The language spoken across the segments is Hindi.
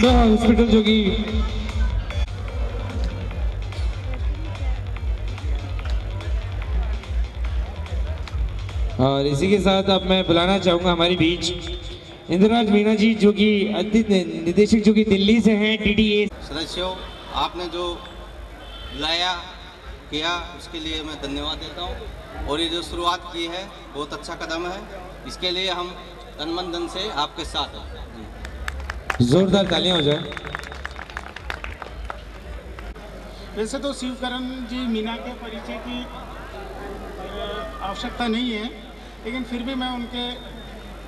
हॉस्पिटल जो कि और इसी के साथ अब मैं बुलाना चाहूँगा हमारे बीच इंद्रराज मीणा जी जो कि निदेशक जो कि दिल्ली से हैं DDA। सदस्यों, आपने जो बुलाया किया उसके लिए मैं धन्यवाद देता हूँ और ये जो शुरुआत की है बहुत अच्छा कदम है, इसके लिए हम तन मन धन से आपके साथ हैं। जोरदार तालियां हो जाए। वैसे तो शिवकरण जी मीना के परिचय की आवश्यकता नहीं है, लेकिन फिर भी मैं उनके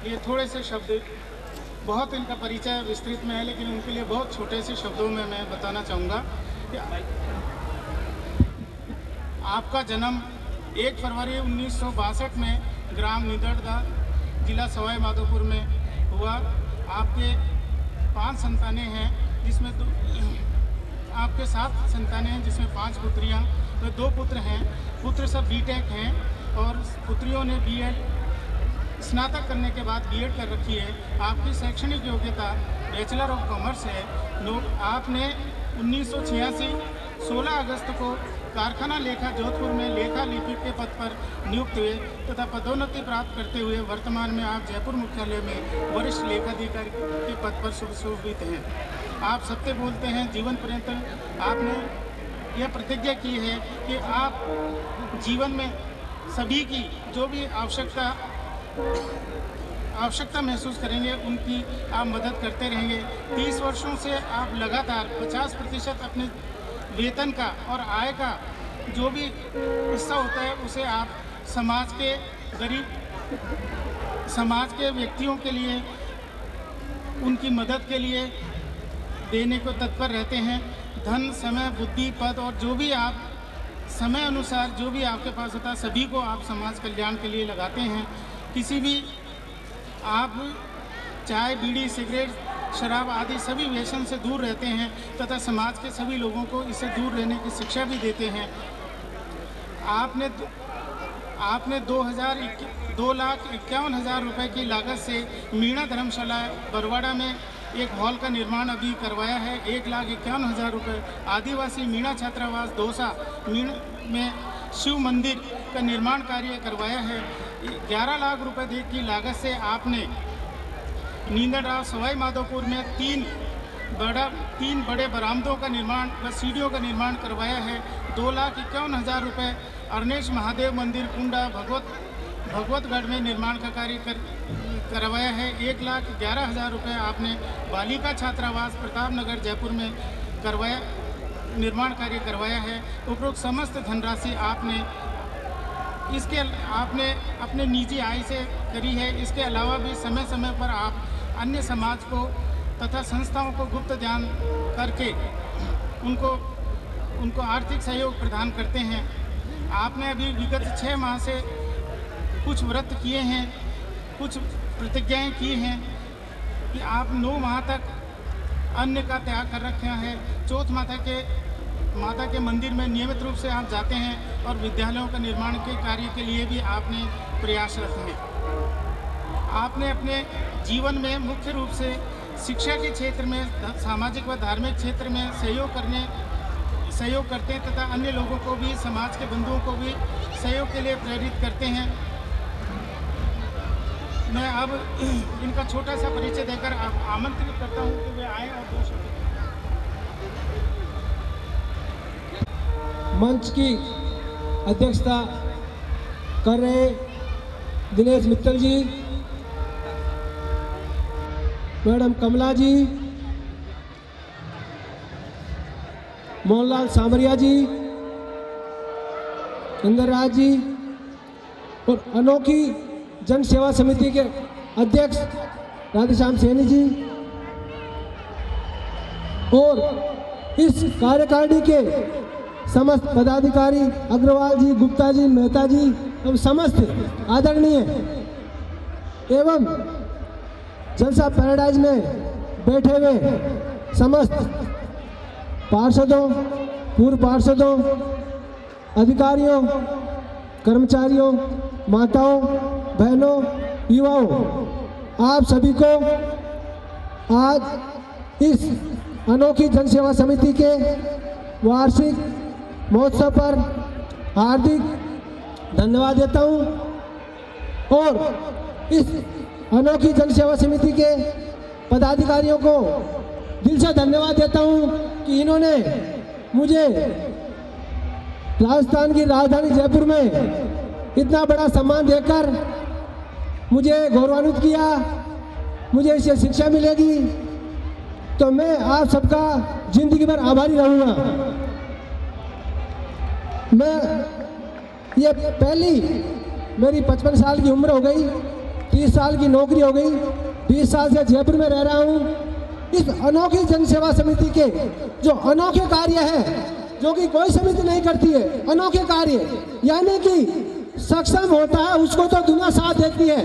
लिए थोड़े से शब्द, बहुत इनका परिचय विस्तृत में है लेकिन उनके लिए बहुत छोटे से शब्दों में मैं बताना चाहूँगा कि आपका जन्म 1 फरवरी 1962 में ग्राम निदड़दा, जिला सवाई माधोपुर में हुआ। आपके 5 संतानें हैं, जिसमें आपके 7 संतानें हैं, जिसमें 5 पुत्रियां व 2 पुत्र हैं। पुत्र सब BTech हैं और पुत्रियों ने B.Ed स्नातक करने के बाद B.Ed कर रखी है। आपकी शैक्षणिक योग्यता बैचलर ऑफ कॉमर्स है। आपने 1986 16 अगस्त को कारखाना लेखा जोधपुर में लेखा लिपिक के पद पर नियुक्त हुए तथा पदोन्नति प्राप्त करते हुए वर्तमान में आप जयपुर मुख्यालय में वरिष्ठ लेखाधिकारी के पद पर सुशोभित हैं। आप सत्य बोलते हैं। जीवन पर्यंत आपने यह प्रतिज्ञा की है कि आप जीवन में सभी की जो भी आवश्यकता महसूस करेंगे उनकी आप मदद करते रहेंगे। 30 वर्षों से आप लगातार 50% अपने वेतन का और आय का जो भी हिस्सा होता है उसे आप समाज के गरीब समाज के व्यक्तियों के लिए, उनकी मदद के लिए देने को तत्पर रहते हैं। धन, समय, बुद्धि, पद और जो भी आप समय अनुसार जो भी आपके पास होता है सभी को आप समाज कल्याण के लिए लगाते हैं। किसी भी आप चाय, बीड़ी, सिगरेट, शराब आदि सभी व्यसन से दूर रहते हैं तथा समाज के सभी लोगों को इससे दूर रहने की शिक्षा भी देते हैं। आपने 2,51,000 रुपये की लागत से मीणा धर्मशाला बरवाड़ा में एक हॉल का निर्माण अभी करवाया है। 1,51,000 रुपये। आदिवासी मीणा छात्रावास दौसा में शिव मंदिर का निर्माण कार्य करवाया है। 11 लाख रुपये की लागत से आपने नींदड़राव सवाई माधोपुर में 3 बड़े बरामदों का निर्माण व सीढ़ियों का निर्माण करवाया है। 2,51,000 रुपये अर्नेश महादेव मंदिर कुंडा भगवतगढ़ में निर्माण का कार्य करवाया है। 1,11,000 रुपये आपने बालिका छात्रावास प्रतापनगर जयपुर में निर्माण कार्य करवाया है। उपरोक्त समस्त धनराशि आपने अपने निजी आय से करी है। इसके अलावा भी समय समय पर आप अन्य समाज को तथा संस्थाओं को गुप्त दान करके उनको आर्थिक सहयोग प्रदान करते हैं। आपने अभी विगत 6 माह से कुछ व्रत किए हैं, कुछ प्रतिज्ञाएं की हैं कि आप 9 माह तक अन्न का त्याग कर रखा है। चौथ माता के मंदिर में नियमित रूप से आप जाते हैं और विद्यालयों का निर्माण के कार्य के लिए भी आपने प्रयासरत हैं। आपने अपने जीवन में मुख्य रूप से शिक्षा के क्षेत्र में, सामाजिक व धार्मिक क्षेत्र में सहयोग करते हैं तथा अन्य लोगों को भी, समाज के बंधुओं को भी सहयोग के लिए प्रेरित करते हैं। मैं अब इनका छोटा सा परिचय देकर आमंत्रित करता हूं कि वे आएँ और 2 शब्द। मंच की अध्यक्षता कर रहे दिनेश मित्तल जी, मैडम कमला जी, मोहनलाल सामरिया जी, इंद्रराज जी और अनोखी जन सेवा समिति के अध्यक्ष राधेश्याम सैनी जी और इस कार्यकारिणी के समस्त पदाधिकारी अग्रवाल जी, गुप्ता जी, मेहता जी एवं समस्त आदरणीय एवं जलसा पैराडाइज में बैठे हुए समस्त पार्षदों, पूर्व पार्षदों, अधिकारियों, कर्मचारियों, माताओं, बहनों, युवाओं, आप सभी को आज इस अनोखी जन सेवा समिति के वार्षिक महोत्सव पर हार्दिक धन्यवाद देता हूं और इस अनोखी जन सेवा समिति के पदाधिकारियों को दिल से धन्यवाद देता हूं कि इन्होंने मुझे राजस्थान की राजधानी जयपुर में इतना बड़ा सम्मान देकर मुझे गौरवान्वित किया। मुझे इससे शिक्षा मिलेगी तो मैं आप सबका जिंदगी भर आभारी रहूँगा। मैं ये पहली मेरी 55 साल की उम्र हो गई, 30 साल की नौकरी हो गई, 20 साल से जयपुर में रह रहा हूँ। इस अनोखी जन सेवा समिति के जो अनोखे कार्य हैं, जो कि कोई समिति नहीं करती है, अनोखे कार्य, यानी कि सक्षम होता है उसको तो दुनिया साथ देती है,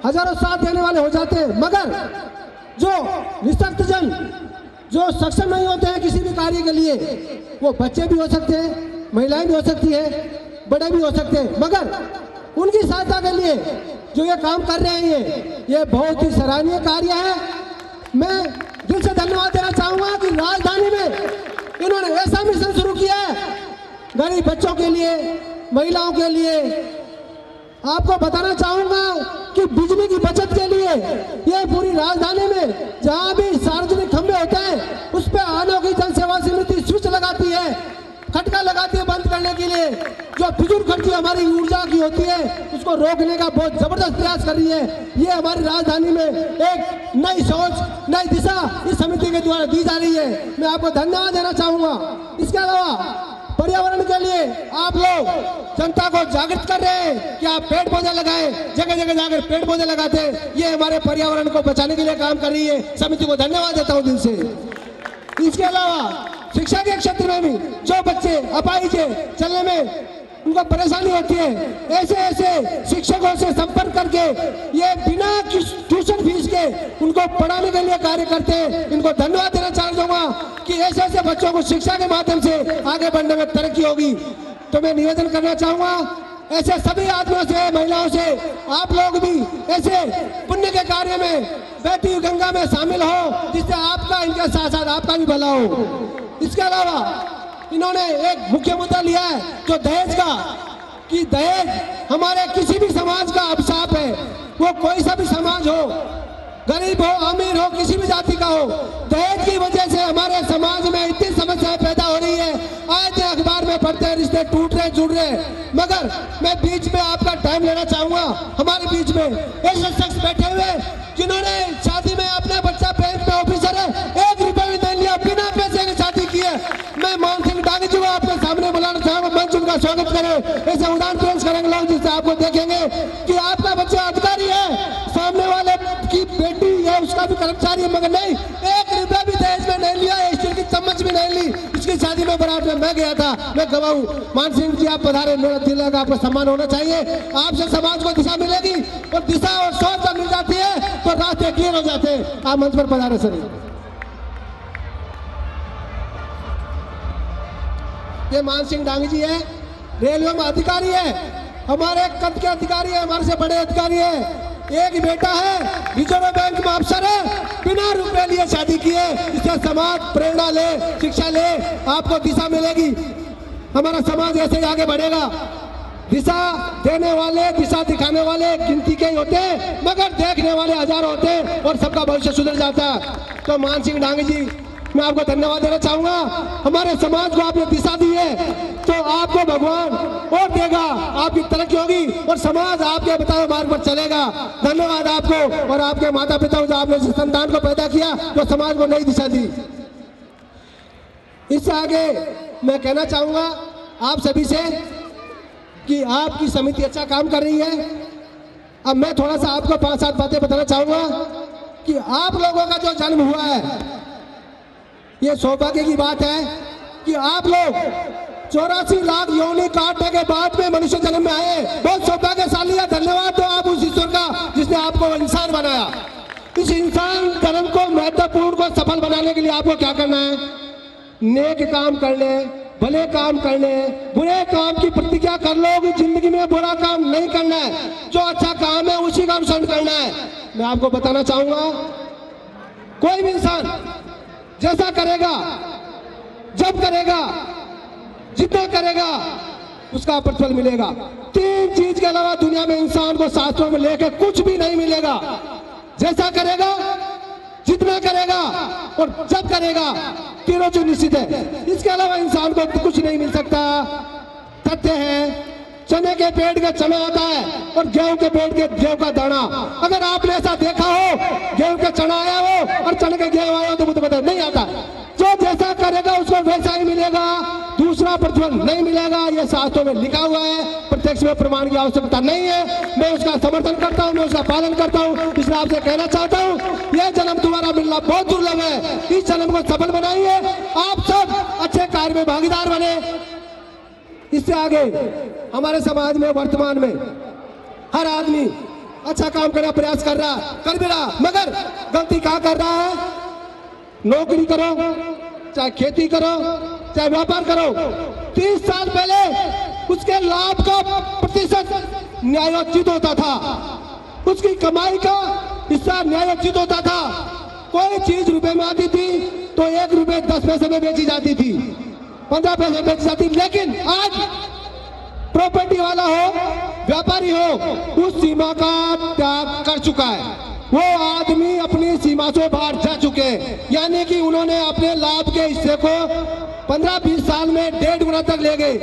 हजारों साथ देने वाले हो जाते हैं, मगर जो निःशक्त जन, जो सक्षम नहीं होते हैं किसी भी कार्य के लिए, वो बच्चे भी हो सकते हैं, महिलाएं भी हो सकती है, बड़े भी हो सकते हैं, मगर उनकी सहायता के लिए जो ये काम कर रहे हैं ये बहुत ही सराहनीय कार्य है। मैं दिल से धन्यवाद देना चाहूँगा कि राजधानी में इन्होंने ऐसा मिशन शुरू किया है गरीब बच्चों के लिए, महिलाओं के लिए। आपको बताना चाहूँगा कि बिजली की बचत के लिए ये पूरी राजधानी में जहाँ भी सार्वजनिक खंभे होते हैं उस पर अनोखी जन सेवा समिति स्विच लगाती है, खटका लगाती है बंद करने के लिए। जो फिजूल खर्ची हमारी ऊर्जा की होती है उसको रोकने का बहुत जबरदस्त प्रयास कर रही है। ये हमारी राजधानी में एक नई सोच, नई दिशा इस समिति के द्वारा दी जा रही है। मैं आपको धन्यवाद देना चाहूँगा। इसके अलावा पर्यावरण के लिए आप लोग जनता को जागृत कर रहे हैं कि आप पेड़ पौधे लगाएं, जगह जगह जाकर पेड़ पौधे लगाते हैं। ये हमारे पर्यावरण को बचाने के लिए काम कर रही है। समिति को धन्यवाद देता हूँ दिल से। इसके अलावा शिक्षा के क्षेत्र में भी जो बच्चे अपाहिज है, चलने में उनको परेशानी होती है, ऐसे ऐसे शिक्षकों से संपर्क करके ये बिना ट्यूशन फीस के उनको पढ़ाने के लिए कार्य करते हैं। इनको धन्यवाद देना चाहूँगा कि ऐसे ऐसे बच्चों को शिक्षा के माध्यम से आगे बढ़ने में तरक्की होगी। तो मैं निवेदन करना चाहूँगा ऐसे सभी आदमियों से, महिलाओं से, आप लोग भी ऐसे पुण्य के कार्य में बहती हुई गंगा में शामिल हो, जिससे आपका, इनके साथ साथ आपका भी भला हो। इसके अलावा इन्होंने एक मुख्य मुद्दा लिया है जो दहेज का, कि दहेज हमारे किसी भी समाज का अभिशाप है। वो कोई सा भी समाज हो, गरीब हो, अमीर हो, किसी भी जाति का हो, दहेज की वजह से हमारे समाज में इतनी समस्याएं पैदा हो रही है। आज अखबार में पढ़ते हैं रिश्ते टूट रहे, जुड़ रहे। मगर मैं बीच में आपका टाइम लेना चाहूँगा। हमारे बीच में ऐसे शख्स बैठे हुए जिन्होंने शादी में अपना बच्चा बैंक में ऑफिसर है, 1 रुपया भी नहीं लिया, बिना पैसे की शादी की है। मैं मान सिंह डांगी जी को आपके सामने बुलाना चाहूँगा, मंच उनका स्वागत करें। ऐसे उदाहरण पेश करेंगे लोग जिससे आपको देखेंगे कि आपका बच्चा अधिकारी है, सामने वाले की बेटी है उसका भी कर्मचारी है, मगर नहीं, 1 रुपया भी दहेज में नहीं लिया, स्टील की चम्मच भी नहीं ली। इसकी शादी में बारात में मैं गया था, मैं गवाह हूँ। मान सिंह जी आप पधारे, मेरा दिल लगा, आपका सम्मान होना चाहिए। आपसे समाज को दिशा मिलेगी और दिशा और सोच जब मिल जाती है तो रास्ते क्लियर हो जाते हैं। आप मंच पर पधारे सर। ये मान सिंह डांगी जी है, रेलवे में अधिकारी है, हमारे कद के अधिकारी है, हमारे से बड़े अधिकारी है। एक बेटा है, रिजर्व बैंक में अफसर है, बिना रुपए लिए शादी की है। इससे समाज प्रेरणा ले, शिक्षा ले, आपको दिशा मिलेगी। हमारा समाज ऐसे ही आगे बढ़ेगा। दिशा देने वाले, दिशा दिखाने वाले गिनती के ही होते हैं, मगर देखने वाले हजारों होते हैं और सबका भविष्य सुधर जाता है। तो मान सिंह डांगी जी, मैं आपको धन्यवाद देना चाहूँगा। हमारे समाज को आपने दिशा दी है तो आपको भगवान और देगा, आपकी तरक्की होगी और समाज आपके बताए मार्ग पर चलेगा। धन्यवाद आपको और आपके माता पिता जो आपने संतान को पैदा किया, जो समाज को नई दिशा दी। इससे आगे मैं कहना चाहूँगा आप सभी से कि आपकी समिति अच्छा काम कर रही है। अब मैं थोड़ा सा आपको 5-7 बातें बताना चाहूँगा कि आप लोगों का जो जन्म हुआ है, ये सौभाग्य की बात है कि आप लोग 84 लाख योनि काटने के बाद में मनुष्य जन्म में आए। बहुत सौभाग्यशाली है। धन्यवाद दो आप उस ईश्वर का जिसने आपको इंसान बनाया। इस इंसान धर्म को महत्वपूर्ण को सफल बनाने के लिए आपको क्या करना है? नेक काम करने, भले काम करने, बुरे काम की प्रतिज्ञा कर लो कि जिंदगी में बुरा काम नहीं करना है। जो अच्छा काम है उसी का अनुसरण करना है। मैं आपको बताना चाहूंगा, कोई भी इंसान जैसा करेगा, जब करेगा, जितना करेगा उसका प्रतिफल मिलेगा। 3 चीज के अलावा दुनिया में इंसान को शास्त्रों में लेके कुछ भी नहीं मिलेगा। जैसा करेगा, जितना करेगा और जब करेगा, तीनों चीज निश्चित है। इसके अलावा इंसान को कुछ नहीं मिल सकता। तथ्य है, चने के पेड़ का चना आता है और गेहूं के पेड़ के गेहूं का दाना। अगर आपने ऐसा देखा हो, गेहूं का चना आया हो और चने के गेहूं आया हो, तो मुझे पता नहीं आता। जो जैसा करेगा उसको वैसा ही मिलेगा, दूसरा प्रतिफल नहीं मिलेगा। यह शास्त्रों में लिखा हुआ है, प्रत्यक्ष में प्रमाण की आवश्यकता नहीं है। मैं उसका समर्थन करता हूं, मैं उसका पालन करता हूं। इसलिए आपसे कहना चाहता हूं, यह जन्म दोबारा मिलना बहुत दुर्लभ है। इस जन्म को सफल बनाइए, आप सब अच्छे कार्य में भागीदार बने। इससे आगे हमारे समाज में वर्तमान में हर आदमी अच्छा काम करने का प्रयास कर रहा, कर भी रहा, मगर गलती कहाँ कर रहा है? नौकरी करो, चाहे खेती करो, चाहे व्यापार करो, 30 साल पहले उसके लाभ का प्रतिशत न्यायोचित होता था, उसकी कमाई का हिस्सा न्यायोचित होता था। कोई चीज रुपए में आती थी तो 1 रुपए 10 पैसे में बेची जाती थी, 15 पैसे बेची जाती। लेकिन आज प्रॉपर्टी वाला हो, व्यापारी हो, उस सीमा का त्याग कर चुका है। वो आदमी अपनी सीमा से बाहर जा चुके हैं, यानी कि उन्होंने अपने लाभ के हिस्से को 15-20 साल में 1.5 गुना तक ले गए,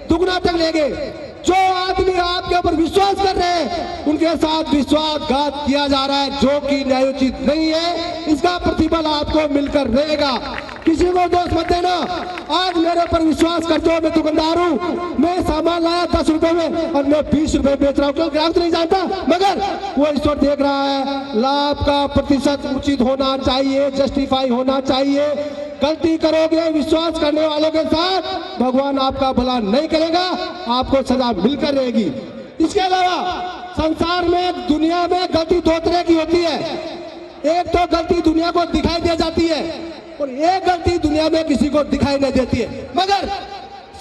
2 गुना तक ले गए। जो आदमी आपके ऊपर विश्वास कर रहे हैं, उनके साथ विश्वासघात किया जा रहा है, जो कि न्यायोचित नहीं है। इसका प्रतिफल आपको मिलकर रहेगा। किसी को दोष मत देना। आज मेरे ऊपर विश्वास करते हो, मैं दुकानदार हूँ, मैं सामान लाया 10 रुपए में और मैं 20 रुपए बेच रहा हूँ, क्योंकि ग्राहक तो नहीं जानता, मगर वो ईश्वर देख रहा है। लाभ का प्रतिशत उचित होना चाहिए, जस्टिफाई होना चाहिए। गलती करोगे विश्वास करने वालों के साथ, भगवान आपका भला नहीं करेगा, आपको सजा मिलकर रहेगी। इसके अलावा संसार में, दुनिया में गलती 2 तरह की होती है। एक तो गलती दुनिया को दिखाई दे जाती है और एक गलती दुनिया में किसी को दिखाई नहीं देती है, मगर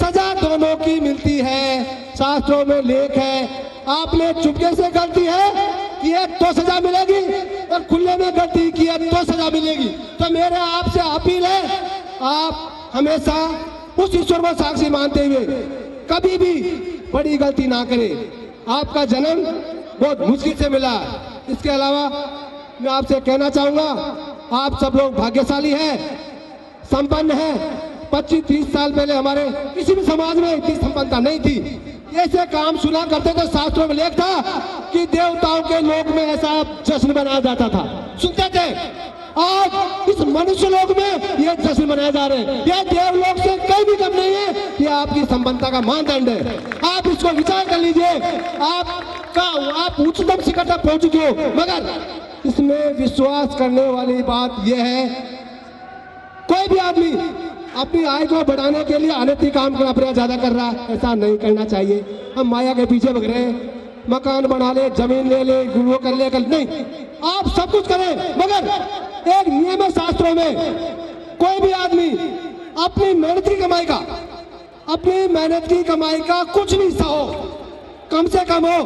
सजा दोनों की मिलती है। शास्त्रों में लेख है, आपने चुपके से गलती है कि तो सजा मिलेगी और खुले में गलती की है तो सजा मिलेगी। तो मेरे आपसे अपील है, आप हमेशा उस ईश्वर को साक्षी मानते हुए कभी भी बड़ी गलती ना करें। आपका जन्म बहुत मुश्किल से मिला। इसके अलावा मैं आपसे कहना चाहूंगा, आप सब लोग भाग्यशाली हैं, संपन्न हैं। 25-30 साल पहले हमारे किसी भी समाज में इतनी संपन्नता नहीं थी। ऐसे काम सुना करते थे, शास्त्रों में लेख था कि देवताओं के लोक में ऐसा जश्न मनाया जाता था, सुनते थे। आज इस मनुष्य लोक में ये जश्न मनाए जा रहे हैं। ये देवलोक से कहीं भी कम नहीं है। ये आपकी संपन्नता का मानदंड है। आप इसको विचार कर लीजिए। आप उच्चतम शिखर तक पहुंच चुके हो, मगर इसमें विश्वास करने वाली बात यह है, कोई भी आदमी अपनी आय को बढ़ाने के लिए अनैतिक काम का प्रयास ज्यादा कर रहा है, ऐसा नहीं करना चाहिए। हम माया के पीछे भग रहे हैं, मकान बना ले, जमीन ले ले, गुरु कर ले, नहीं, आप सब कुछ करें, मगर एक नियम है शास्त्रों में, कोई भी आदमी अपनी मेहनत की कमाई का, अपनी मेहनत की कमाई का कुछ भी हिस्सा हो, कम से कम हो,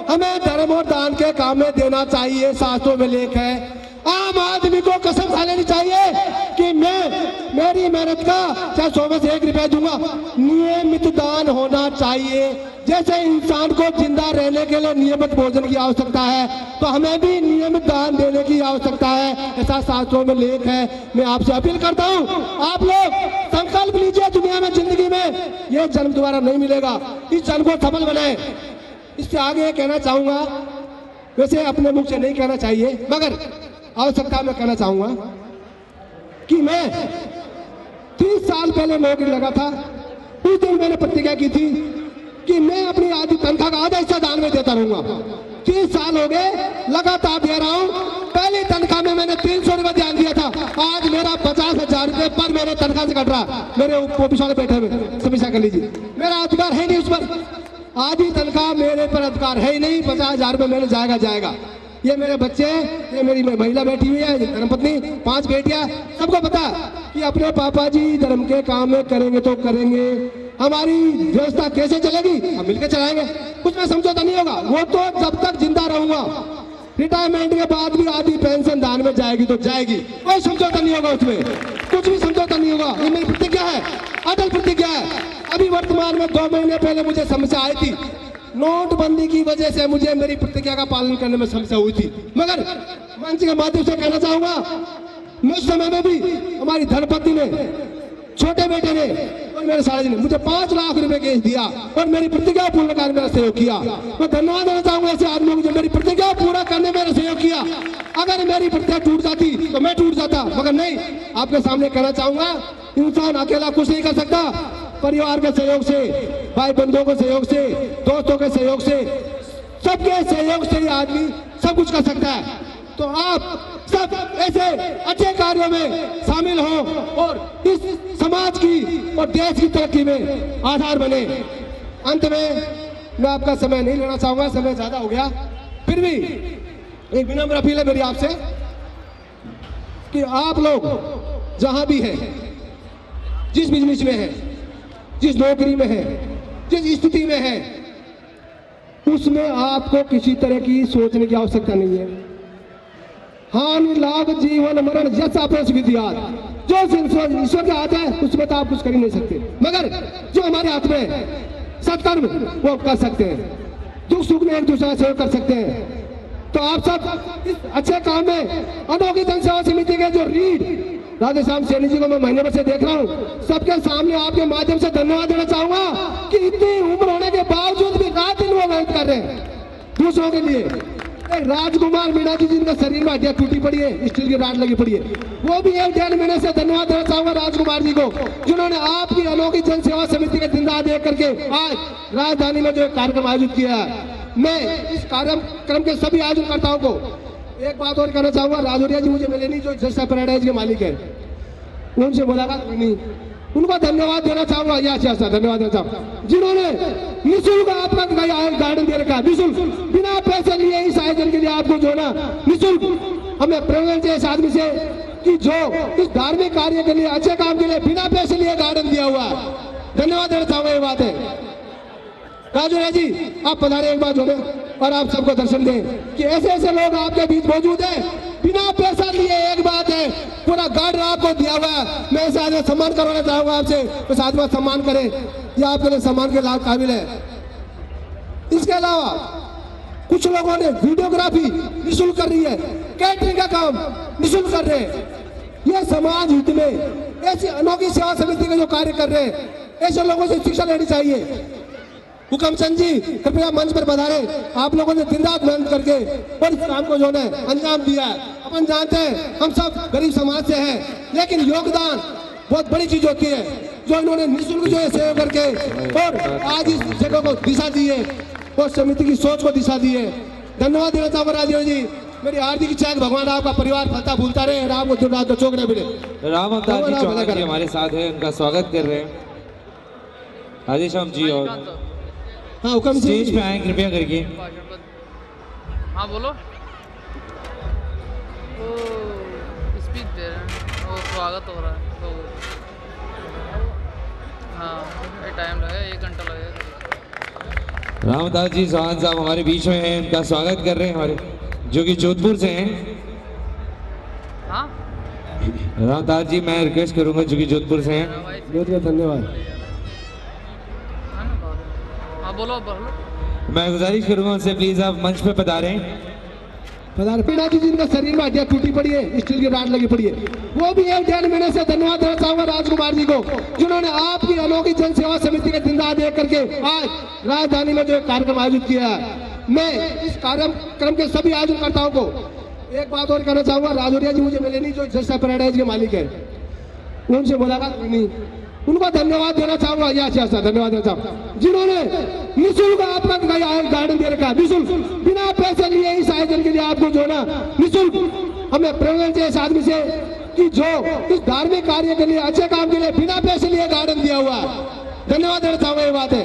हमें धर्म और दान के काम में देना चाहिए। शास्त्रों में लेख है। आम आदमी को कसम खा लेनी चाहिए कि मैं मेरी मेहनत का चाहे 100 में से 1 रुपया दूंगा। नियमित दान होना चाहिए। जैसे इंसान को जिंदा रहने के लिए नियमित भोजन की आवश्यकता है, तो हमें भी नियमित दान देने की आवश्यकता है। ऐसा शास्त्रों में लेख है। मैं आपसे अपील करता हूँ, आप लोग संकल्प लीजिए, दुनिया में, जिंदगी में यह जन्म दोबारा नहीं मिलेगा। इस जन्म को सफल बनाए। इससे आगे कहना चाहूंगा, वैसे अपने मुख से नहीं कहना चाहिए, मगर आवश्यकता में कहना चाहूंगा कि मैं 30 साल पहले नौकरी लगा था। उस दिन मैंने प्रतिज्ञा की थी कि मैं अपनी आधी तनख्वाह का आधा हिस्सा दान में देता रहूंगा। 30 साल हो गए, लगातार दे रहा हूं। पहली तनख्वाह में मैंने 300 रुपए ध्यान दिया था, आज मेरा 50,000 रुपए पर मेरे तनख्वाह से कट रहा। मेरे ऑफिस वाले बैठे हुए, समीक्षा कर लीजिए। मेरा अधिकार है नहीं उस पर, आधी तनख्वाह मेरे पर अधिकार है ही नहीं। 50,000 रुपए मेरे जाएगा। ये मेरे बच्चे, ये मेरी महिला बैठी हुई है, धर्मपत्नी, 5 बेटियां, सबको पता कि अपने पापा जी धर्म के काम में करेंगे तो करेंगे। हमारी व्यवस्था कैसे चलेगी, हम मिलकर चलाएंगे, उसमें समझौता नहीं होगा। वो तो जब तक जिंदा रहूंगा, रिटायरमेंट के बाद भी आधी पेंशन दान में जाएगी तो जाएगी, कोई समझौता नहीं होगा उसमें। कुछ भी समझौता नहीं होगा। ये मेरी प्रतिज्ञा है, अटल प्रतिज्ञा है। अभी वर्तमान में 2 महीने पहले मुझे समस्या आई थी, नोटबंदी की वजह से मुझे मेरी प्रतिज्ञा का पालन करने में समस्या हुई थी, मगर मंच के माध्यम से कहना चाहूंगा, मैं उस समय में भी हमारी धर्मपत्नी ने, छोटे बेटे ने और मेरे साले ने मुझे 5 लाख रुपए केस दिया और मेरी प्रतिज्ञा पूर्ण करने में मेरा सहयोग किया। मैं धन्यवाद देना चाहूंगा ऐसे आदमियों को जो मेरी प्रतिज्ञा पूरा करने में मेरा सहयोग किया। अगर मेरी प्रतिज्ञा टूट जाती तो मैं टूट जाता, मगर नहीं। आपके सामने कहना चाहूंगा, इंसान अकेला कुछ नहीं कर सकता, परिवार के सहयोग से, भाई बंधुओं के सहयोग से, दोस्तों के सहयोग से, सबके सहयोग से ये आदमी सब कुछ कर सकता है। तो आप सब ऐसे अच्छे कार्यों में शामिल हो और इस समाज की और देश की तरक्की में आधार बने। अंत में मैं आपका समय नहीं लेना चाहूंगा, समय ज्यादा हो गया। फिर भी एक विनम्र अपील है मेरी आपसे कि आप लोग जहां भी हैं, जिस बिजनेस में हैं, जिस नौकरी में है, जिस स्थिति में है, उसमें आपको किसी तरह की सोचने की आवश्यकता नहीं है। हानि लाभ जीवन मरण जैसा अपने विधियात, जो ईश्वर के हाथ है उसमें तो आप कुछ कर ही नहीं सकते, मगर जो हमारे हाथ में है, सत्कर्म वो कर सकते हैं, दुख सुख में एक दूसरे का सहयोग कर सकते हैं। तो आप सब इस अच्छे काम में अनोखी जन सेवा समिति के जो रीड राधेश्याम सैनी जी को मैं महीने भर से देख रहा हूँ, सबके सामने आपके माध्यम से धन्यवाद देना चाहूंगा कि इतनी उम्र होने के बावजूद भी रात दिन वो मेहनत कर रहे हैं दूसरों के लिए। राजकुमार मीणा जी जिनका शरीर में हड्डियां टूटी पड़ी है, स्टील की राड लगी पड़ी है, वो भी 1-1.5 महीने से धन्यवाद देना चाहूंगा राजकुमार जी को, जिन्होंने आपकी अनोखी जन सेवा समिति के दिन रात एक करके आज राजधानी में जो कार्यक्रम आयोजित किया है। मैं इस कार्यक्रम के सभी आयोजनकर्ताओं को एक बात और कहना चाहूंगा, राजौरिया जी मुझे मिले नहीं, जो जस्सा पैराडाइज के मालिक है, उनसे मुलाकात हुई नहीं, उनको धन्यवाद देना चाहूंगा। यस धन्यवाद देना चाहूंगा, जिन्होंने निःशुल्क आपका गार्डन दे रखा, निःशुल्क बिना पैसे लिए इस आयोजन के लिए आपको जो ना निःशुल्क हमें प्रेरणा चाहिए इस आदमी से कि जो इस धार्मिक कार्य के लिए, अच्छे काम के लिए बिना पैसे लिए गार्डन दिया हुआ है। धन्यवाद देना चाहूंगा। ये बात है राजौरिया जी, आप पधारे एक बार जोड़े और आप सबको दर्शन दें कि ऐसे ऐसे लोग आपके बीच मौजूद हैं, बिना पैसा लिए। एक बात है, पूरा गार्डन आपको दिया हुआ है। मैं इस आदमी सम्मान करवाना चाहूंगा आपसे, इस आदमी का सम्मान करें, ये आपके लिए सम्मान के लायक काबिल है। इसके अलावा कुछ लोगों ने वीडियोग्राफी निःशुल्क कर रही है, कैटरिंग का काम निःशुल्क कर रहे हैं। ये समाज हित में ऐसी अनोखी सेवा समिति के जो कार्य कर रहे हैं, ऐसे लोगों से शिक्षा लेनी चाहिए। हुकमचंद जी कृपया मंच पर पधारे। आप लोगों ने दिन रात मेहनत करके और इस काम को जो है अंजाम दिया है। अपन जानते हैं हम सब गरीब समाज से हैं, लेकिन योगदान बहुत बड़ी चीज होती है, जो इन्होंने निःशुल्क जो है सेवा करके और आज इस जगह को दिशा दी है और समिति की सोच को दिशा दी है। धन्यवाद देना चाहूंगा राजीव जी। मेरी हार्दिक इच्छा है कि भगवान आपका परिवार फलता फूलता रहे, राम को दिन रात चौक न मिले। राम अवतार जी चौहान जी हमारे साथ है, उनका स्वागत कर रहे हैं राधेश्याम जी। और हाँ हुक्म स्टेज पे आए कृपया करके। हाँ बोलो। वो स्पीच दे रहे हैं, वो स्वागत हो रहा है तो हाँ ये टाइम लगेगा, 1 घंटा लगेगा। रामदास जी चौहान साहब हमारे बीच में हैं, उनका स्वागत कर रहे हैं हमारे, जो कि जोधपुर से हैं। हाँ रामदास जी मैं रिक्वेस्ट करूंगा, जो कि जोधपुर से हैं। बहुत बहुत धन्यवाद। हाँ बोलो बोलो। मैं गुजारिश करूंगा उनसे प्लीज आप मंच पे पधारें। मीणा जी जिनका शरीर में हड्डियां टूटी पड़ी है, स्टील की राड लगी पड़ी है, वो भी 1-1.5 महीने से धन्यवाद देना चाहूंगा राजकुमार जी को, जिन्होंने आपकी अनोखी जन सेवा समिति के दिन रात एक करके आज राजधानी में जो कार्यक्रम आयोजित किया है। मैं इस कार्यक्रम के सभी आयोजनकर्ताओं को एक बात और कहना चाहूंगा, राजौरिया जी मुझे मिले नहीं, जो जस्सा पैराडाइज के मालिक है, उनसे मुलाकात हुई नहीं, उनको धन्यवाद देना चाहूंगा। यस धन्यवाद देना चाहूंगा, जिन्होंने निःशुल्क आपका गार्डन दे रखा, निःशुल्क बिना पैसे लिए इस आयोजन के लिए आपको जो ना निःशुल्क हमें प्रेरणा चाहिए इस आदमी से कि जो इस धार्मिक कार्य के लिए, अच्छे काम के लिए बिना पैसे लिए गार्डन दिया हुआ है। धन्यवाद देना चाहूंगा। ये बात है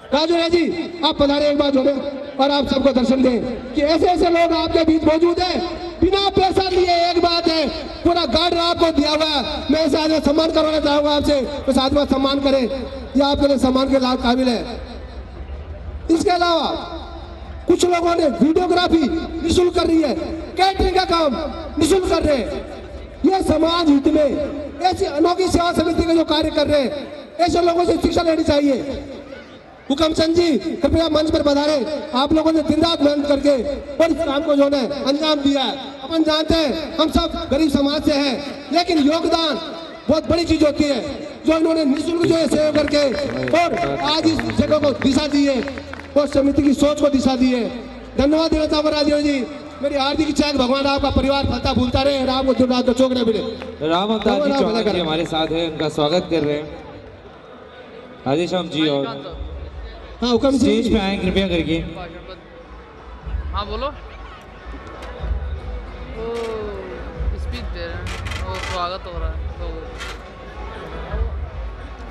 राजौरिया जी, आप पधारे एक बार जोड़े और आप सबको दर्शन दें कि ऐसे ऐसे लोग आपके बीच मौजूद हैं, बिना पैसा लिए। एक बात है, पूरा गार्डन आपको दिया हुआ है। मैं इस आदमी सम्मान करवाना चाहूंगा आपसे, इस आदमी का सम्मान करें, ये आपके लिए सम्मान के लायक काबिल है। इसके अलावा कुछ लोगों ने वीडियोग्राफी निःशुल्क कर रही है, कैटरिंग का काम निःशुल्क कर रहे हैं। ये समाज हित में ऐसी अनोखी सेवा समिति के जो कार्य कर रहे हैं, ऐसे लोगों से शिक्षा लेनी चाहिए। हुकम चंद जी कृपया मंच पर पधारे। आप लोगों ने दिन रात मेहनत करके और इस काम को जो है अंजाम दिया है। अपन जानते हैं हम सब गरीब समाज से हैं, लेकिन योगदान बहुत बड़ी चीज होती है। जो इन्होंने निःशुल्क जो है सेवा करके और आज इस जगह को दिशा दी है और समिति की सोच को दिशा दी है। धन्यवाद देना चाहूंगा राजीव जी। मेरी हार्दिक इच्छा है कि भगवान आपका परिवार फलता फूलता रहे और आपको दिन रात चौक न मिले। राम अवतार जी चौहान जी हमारे साथ हैं, उनका स्वागत कर रहे हैं। राधेश्याम जी और हाँ हुक्म स्टेज पे आए कृपया करके। हाँ बोलो। वो स्पीच दे रहे हैं, वो स्वागत हो रहा है तो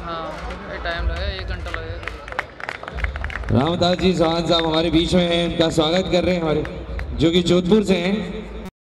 हाँ ये टाइम लगेगा, 1 घंटा लगेगा। राम अवतार जी चौहान साहब हमारे बीच में हैं, उनका स्वागत कर रहे हैं हमारे, जो कि जोधपुर से हैं।